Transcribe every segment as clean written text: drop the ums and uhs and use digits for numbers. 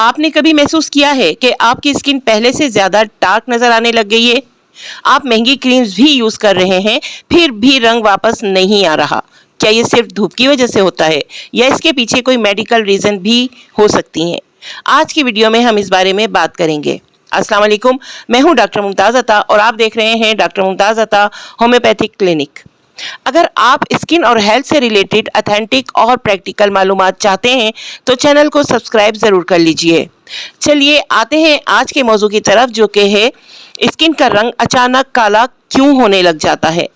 आपने कभी महसूस किया है कि आपकी स्किन पहले से ज़्यादा डार्क नज़र आने लग गई है? आप महंगी क्रीम्स भी यूज़ कर रहे हैं, फिर भी रंग वापस नहीं आ रहा। क्या ये सिर्फ धूप की वजह से होता है या इसके पीछे कोई मेडिकल रीज़न भी हो सकती हैं? आज की वीडियो में हम इस बारे में बात करेंगे। अस्सलाम वालेकुम, मैं हूँ डॉक्टर मुमताज़ अता और आप देख रहे हैं डॉक्टर मुमताज़ अता होम्योपैथिक क्लिनिक। अगर आप स्किन और हेल्थ से रिलेटेड ऑथेंटिक और प्रैक्टिकल मालूमात चाहते हैं तो चैनल को सब्सक्राइब ज़रूर कर लीजिए। चलिए आते हैं आज के मौजू की तरफ, जो कि है स्किन का रंग अचानक काला क्यों होने लग जाता है।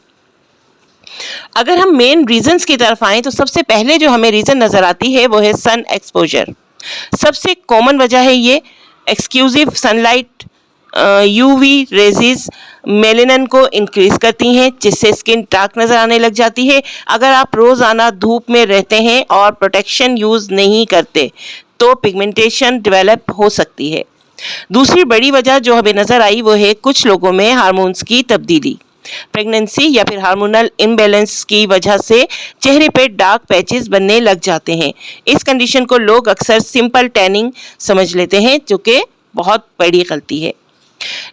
अगर हम मेन रीजंस की तरफ आएँ तो सबसे पहले जो हमें रीज़न नज़र आती है वो है सन एक्सपोजर। सबसे कॉमन वजह है ये एक्सक्लूसिव सनलाइट। यूवी रेजिस मेलेनिन को इंक्रीज करती हैं, जिससे स्किन डार्क नज़र आने लग जाती है। अगर आप रोज़ाना धूप में रहते हैं और प्रोटेक्शन यूज़ नहीं करते तो पिगमेंटेशन डेवलप हो सकती है। दूसरी बड़ी वजह जो हमें नज़र आई वो है कुछ लोगों में हार्मोन्स की तब्दीली। प्रेगनेंसी या फिर हार्मोनल इम्बैलेंस की वजह से चेहरे पे डार्क पैचेस बनने लग जाते हैं। इस कंडीशन को लोग अक्सर सिंपल टैनिंग समझ लेते हैं, जो कि बहुत बड़ी गलती है।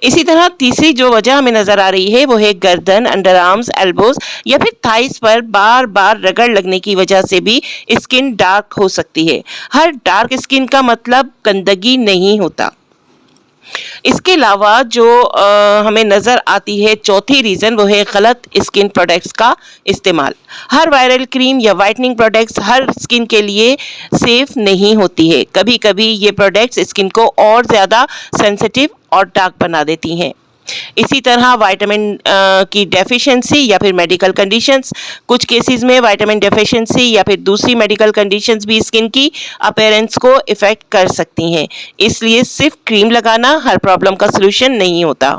इसी तरह तीसरी जो वजह हमें नजर आ रही है वो है गर्दन, अंडर आर्म्स, एल्बोज या फिर थाइस पर बार बार रगड़ लगने की वजह से भी स्किन डार्क हो सकती है। हर डार्क स्किन का मतलब गंदगी नहीं होता। इसके अलावा जो हमें नज़र आती है चौथी रीज़न वो है गलत स्किन प्रोडक्ट्स का इस्तेमाल। हर वायरल क्रीम या वाइटनिंग प्रोडक्ट्स हर स्किन के लिए सेफ नहीं होती है। कभी कभी ये प्रोडक्ट्स स्किन को और ज़्यादा सेंसिटिव और डार्क बना देती हैं। इसी तरह विटामिन की डेफिशिएंसी या फिर मेडिकल कंडीशंस, कुछ केसेस में विटामिन डेफिशिएंसी या फिर दूसरी मेडिकल कंडीशंस भी स्किन की अपीयरेंस को इफेक्ट कर सकती हैं। इसलिए सिर्फ क्रीम लगाना हर प्रॉब्लम का सलूशन नहीं होता।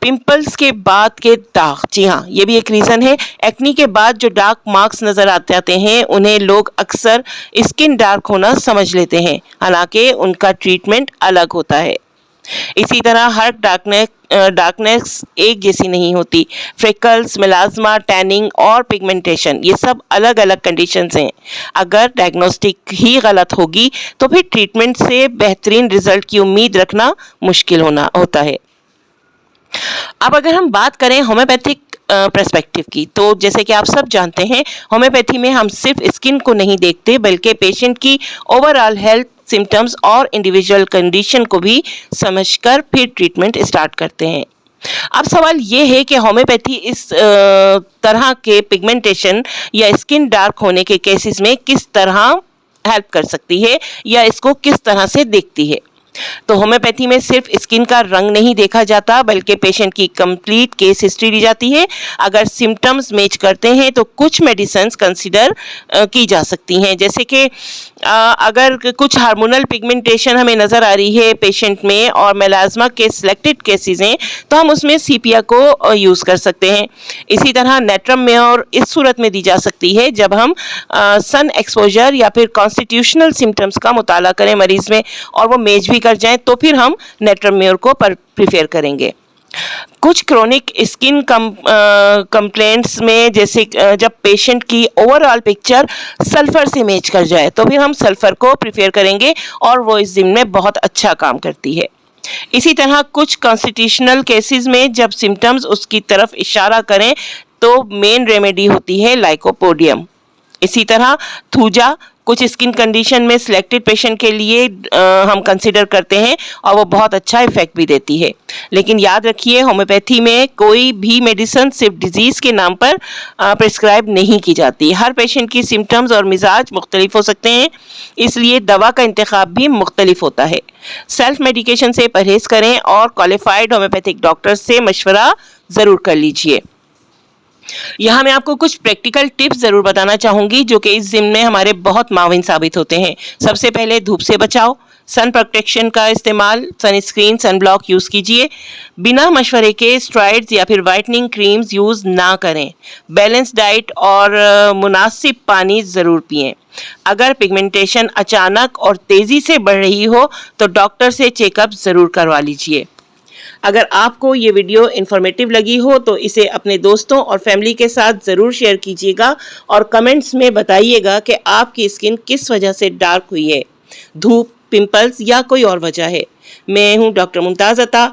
पिंपल्स के बाद के दाग, जी हाँ, ये भी एक रीज़न है। एक्नी के बाद जो डार्क मार्क्स नज़र आते जाते हैं उन्हें लोग अक्सर स्किन डार्क होना समझ लेते हैं, हालांकि उनका ट्रीटमेंट अलग होता है। इसी तरह हर डार्कनेस एक जैसी नहीं होती। फ्रिकल्स, मेलास्मा, टैनिंग और पिगमेंटेशन, ये सब अलग अलग कंडीशंस हैं। अगर डायग्नोस्टिक ही गलत होगी तो फिर ट्रीटमेंट से बेहतरीन रिजल्ट की उम्मीद रखना मुश्किल होता है। अब अगर हम बात करें होम्योपैथिक पर्सपेक्टिव की, तो जैसे कि आप सब जानते हैं होम्योपैथी में हम सिर्फ स्किन को नहीं देखते बल्कि पेशेंट की ओवरऑल हेल्थ, सिम्टम्स और इंडिविजुअल कंडीशन को भी समझकर फिर ट्रीटमेंट स्टार्ट करते हैं। अब सवाल ये है कि होम्योपैथी इस तरह के पिगमेंटेशन या स्किन डार्क होने के केसेस में किस तरह हेल्प कर सकती है या इसको किस तरह से देखती है। तो होम्योपैथी में सिर्फ स्किन का रंग नहीं देखा जाता बल्कि पेशेंट की कंप्लीट केस हिस्ट्री ली जाती है। अगर सिम्टम्स मैच करते हैं तो कुछ मेडिसिन्स कंसीडर की जा सकती हैं, जैसे कि अगर कुछ हार्मोनल पिगमेंटेशन हमें नज़र आ रही है पेशेंट में और मेलास्मा के सिलेक्टेड केसेस हैं तो हम उसमें सीपिया को यूज़ कर सकते हैं। इसी तरह नेट्रम मेयोर इस सूरत में दी जा सकती है जब हम सन एक्सपोजर या फिर कॉन्स्टिट्यूशनल सिम्टम्स का मुताला करें मरीज़ में और वो मैच भी कर जाएं तो फिर हम नेट्रम मेयोर को प्रीफर करेंगे। कुछ क्रोनिक स्किन कंप्लेंट्स में जैसे जब पेशेंट की ओवरऑल पिक्चर सल्फर से मैच कर जाए तो फिर हम सल्फर को प्रीफर करेंगे और वो इस जिम में बहुत अच्छा काम करती है। इसी तरह कुछ कॉन्स्टिट्यूशनल केसेस में जब सिम्टम्स उसकी तरफ इशारा करें तो मेन रेमेडी होती है लाइकोपोडियम। इसी तरह थूजा कुछ स्किन कंडीशन में सिलेक्टेड पेशेंट के लिए हम कंसिडर करते हैं और वो बहुत अच्छा इफेक्ट भी देती है। लेकिन याद रखिए होम्योपैथी में कोई भी मेडिसिन सिर्फ डिजीज़ के नाम पर प्रिस्क्राइब नहीं की जाती। हर पेशेंट की सिम्टम्स और मिजाज मुख्तलिफ हो सकते हैं, इसलिए दवा का इंतखाब भी मुख्तलिफ होता है। सेल्फ मेडिकेशन से परहेज़ करें और क्वालिफाइड होम्योपैथिक डॉक्टर से मशवरा ज़रूर कर लीजिए। यहाँ मैं आपको कुछ प्रैक्टिकल टिप्स ज़रूर बताना चाहूँगी जो कि इस जिम में हमारे बहुत माविन साबित होते हैं। सबसे पहले धूप से बचाओ, सन प्रोटेक्शन का इस्तेमाल, सनस्क्रीन, सन ब्लॉक यूज़ कीजिए। बिना मशवरे के स्टेरॉइड्स या फिर वाइटनिंग क्रीम्स यूज़ ना करें। बैलेंस डाइट और मुनासिब पानी ज़रूर पिएं। अगर पिगमेंटेशन अचानक और तेज़ी से बढ़ रही हो तो डॉक्टर से चेकअप ज़रूर करवा लीजिए। अगर आपको ये वीडियो इन्फॉर्मेटिव लगी हो तो इसे अपने दोस्तों और फैमिली के साथ ज़रूर शेयर कीजिएगा और कमेंट्स में बताइएगा कि आपकी स्किन किस वजह से डार्क हुई है। धूप, पिंपल्स या कोई और वजह है। मैं हूँ डॉक्टर मुमताज़ अता।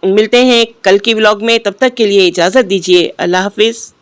मिलते हैं कल के व्लॉग में, तब तक के लिए इजाज़त दीजिए। अल्लाह हाफिज़।